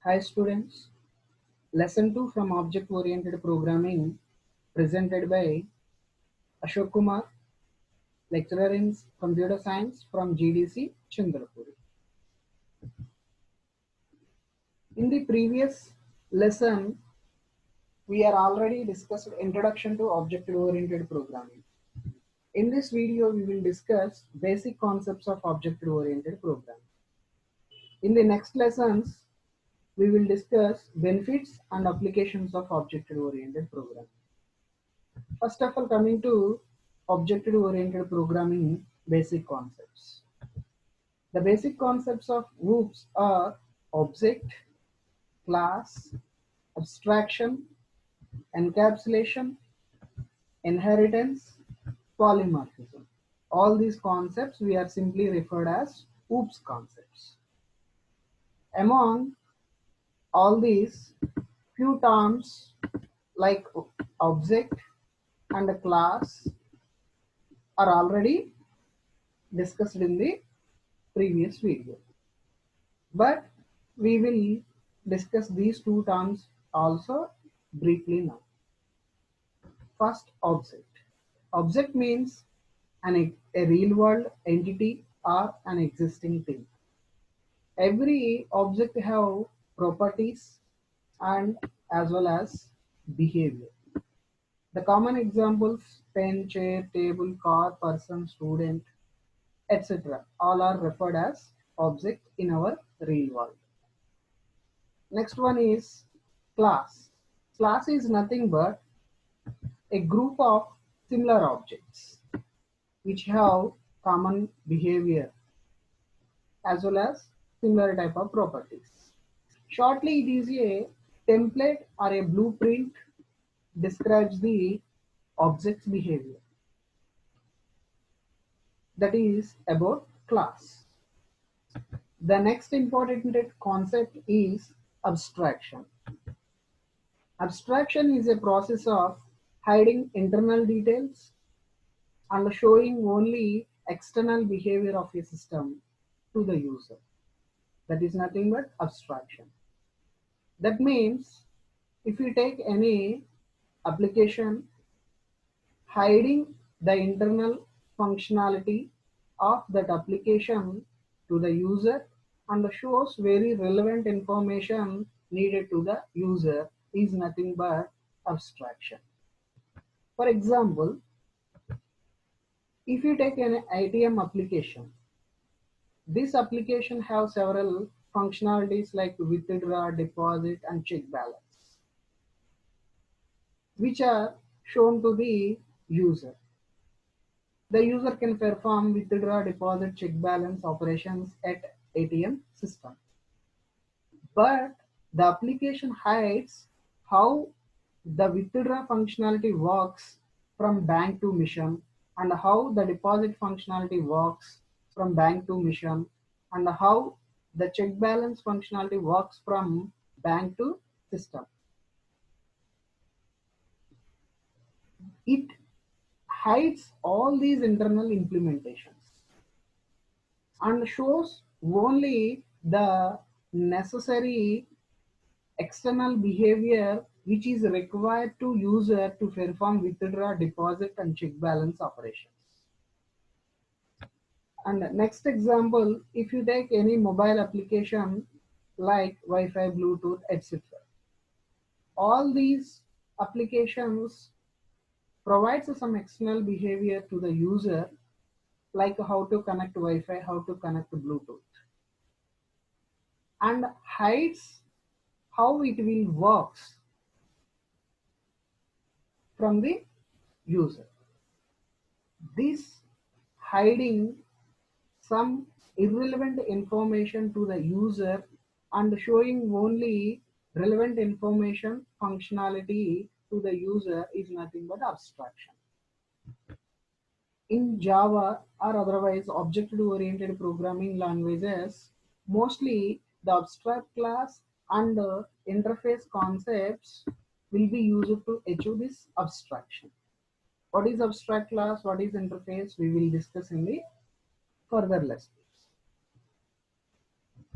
Hi students, lesson 2 from object oriented programming presented by Ashok Kumar, lecturer in computer science from GDC Chandrapuri. In the previous lesson, we are already discussed introduction to object oriented programming. In this video, we will discuss basic concepts of object oriented programming. In the next lessons, we will discuss benefits and applications of object oriented programming. First of all, coming to object-oriented programming basic concepts. The basic concepts of OOPs are object, class, abstraction, encapsulation, inheritance, polymorphism. All these concepts we are simply referred as OOPs concepts. Among all these, few terms like object and a class are already discussed in the previous video, but we will discuss these two terms also briefly now. First, object. Object means a real world entity or an existing thing. Every object have properties and as well as behavior. The common examples: pen, chair, table, car, person, student, etc. all are referred as object in our real world. Next one is class. Class is nothing but a group of similar objects which have common behavior as well as similar type of properties. Shortly, it is a template or a blueprint describes the object's behavior. That is about class. The next important concept is abstraction. Abstraction is a process of hiding internal details and showing only external behavior of a system to the user. That is nothing but abstraction. That means if you take any application, hiding the internal functionality of that application to the user and shows very relevant information needed to the user is nothing but abstraction. For example, if you take an ATM application, this application has several functionalities like withdraw, deposit, and check balance, which are shown to the user. The user can perform withdraw, deposit, check balance operations at ATM system. But the application hides how the withdraw functionality works from bank to mission, and how the deposit functionality works from bank to mission, and how the check balance functionality works from bank to system. It hides all these internal implementations and shows only the necessary external behavior which is required to user to perform withdraw, deposit, and check balance operations. And next example, if you take any mobile application like Wi-Fi, Bluetooth, etc. All these applications provides some external behavior to the user, like how to connect Wi-Fi, how to connect Bluetooth, and hides how it will works from the user. This hiding some irrelevant information to the user and showing only relevant information functionality to the user is nothing but abstraction. In Java or otherwise object-oriented programming languages, mostly the abstract class and interface concepts will be used to achieve this abstraction. What is abstract class, what is interface, we will discuss in the further lessons.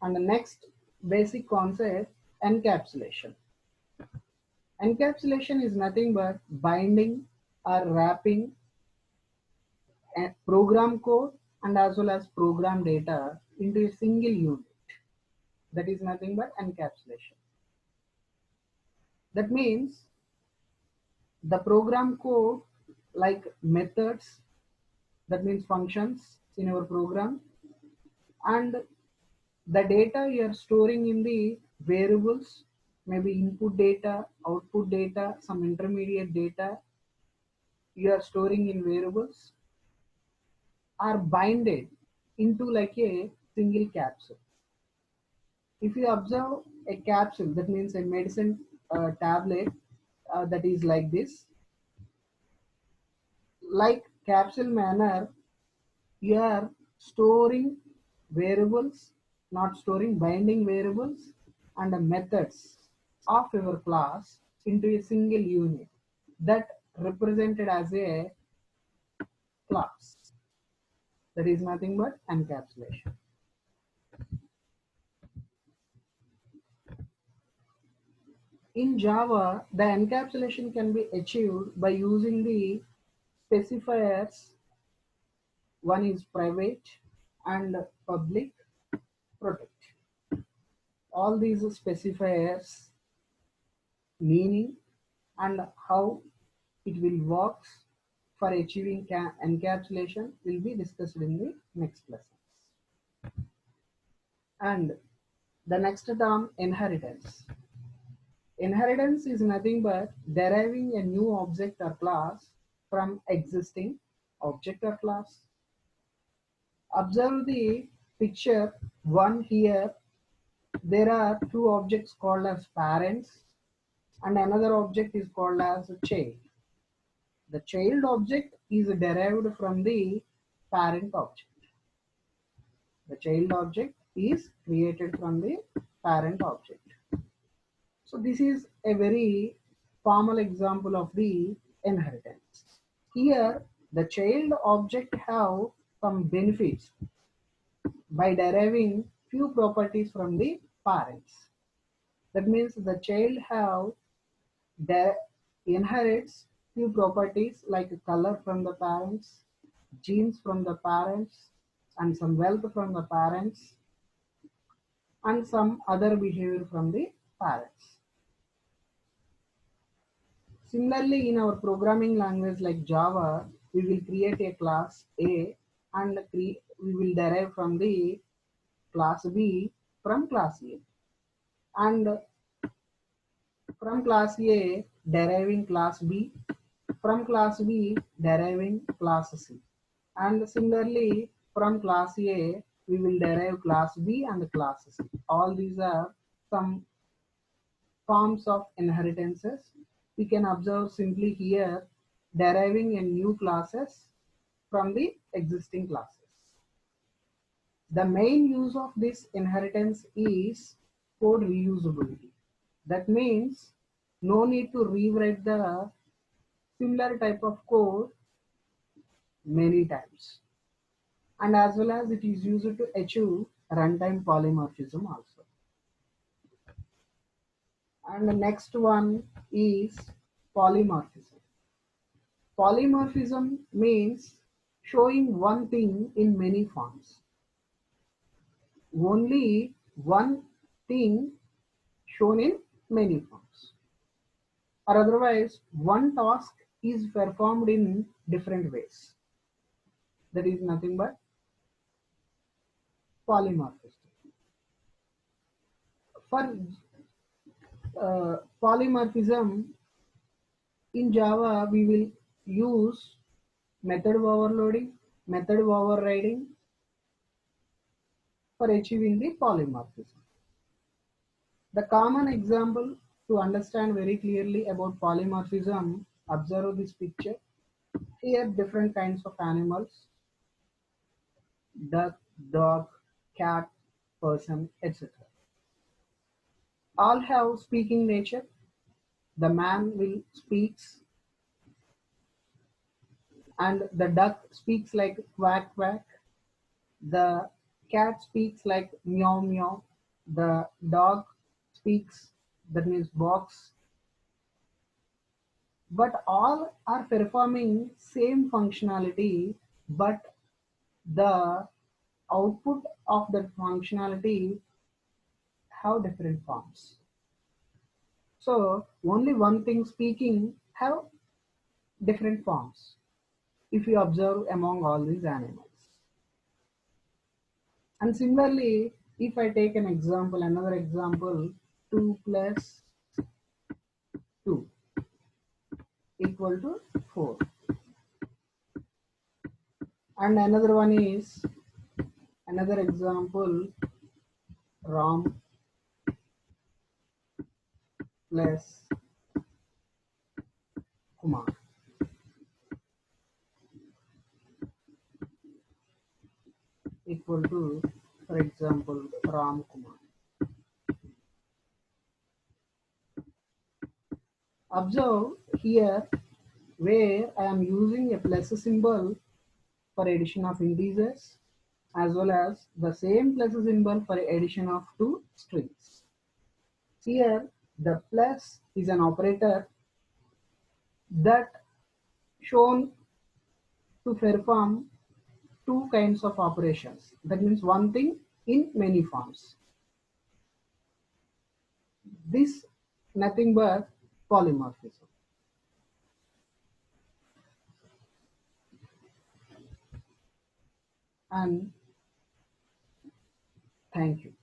And the next basic concept, Encapsulation. Encapsulation is nothing but binding or wrapping a program code and as well as program data into a single unit. That is nothing but encapsulation. That means the program code like methods, that means functions in our program, and the data you are storing in the variables, maybe input data, output data, some intermediate data you are storing in variables are binded into like a single capsule. If you observe a capsule, that means a medicine tablet that is like this, like capsule manner, you are storing variables, not storing binding variables and the methods of your class into a single unit that represented as a class. That is nothing but encapsulation. In Java, the encapsulation can be achieved by using the specifiers. One is private and public, protect. All these specifiers meaning and how it will work for achieving encapsulation will be discussed in the next lesson. And the next term, inheritance. Inheritance is nothing but deriving a new object or class from existing object or class. Observe the picture 1 here. There are two objects called as parents and another object is called as a child. The child object is derived from the parent object. The child object is created from the parent object. So this is a very formal example of the inheritance. Here the child object have some benefits by deriving few properties from the parents. That means the child have inherits few properties like color from the parents, genes from the parents, and some wealth from the parents, and some other behavior from the parents. Similarly, in our programming language like Java, we will create a class A and we will derive from the class B from class A. And from class A deriving class B, from class B deriving class C. And similarly, from class A, we will derive class B and class C. All these are some forms of inheritances. We can observe simply here deriving a new classes from the existing classes. The main use of this inheritance is code reusability. That means no need to rewrite the similar type of code many times. And as well as it is used to achieve runtime polymorphism also. And the next one is polymorphism. Polymorphism means showing one thing in many forms. Only one thing shown in many forms. Or otherwise, one task is performed in different ways. That is nothing but polymorphism. For polymorphism in Java, we will use method overloading, method overriding for achieving the polymorphism. The common example to understand very clearly about polymorphism, observe this picture. Here different kinds of animals, duck, dog, cat, person, etc. All have speaking nature. The man will speaks and the duck speaks like quack quack. The cat speaks like meow meow. The dog speaks, that means box, but all are performing same functionality, but the output of that functionality have different forms. So only one thing speaking have different forms if you observe among all these animals. And similarly, if I take an example, another example, 2 plus 2 equal to 4. And another one is another example, Ram plus Kumar equal to, for example, Ram Kumar. Observe here where I am using a plus symbol for addition of integers as well as the same plus symbol for addition of two strings. Here the plus is an operator that shown to perform two kinds of operations. That means one thing in many forms. This nothing but polymorphism. And thank you.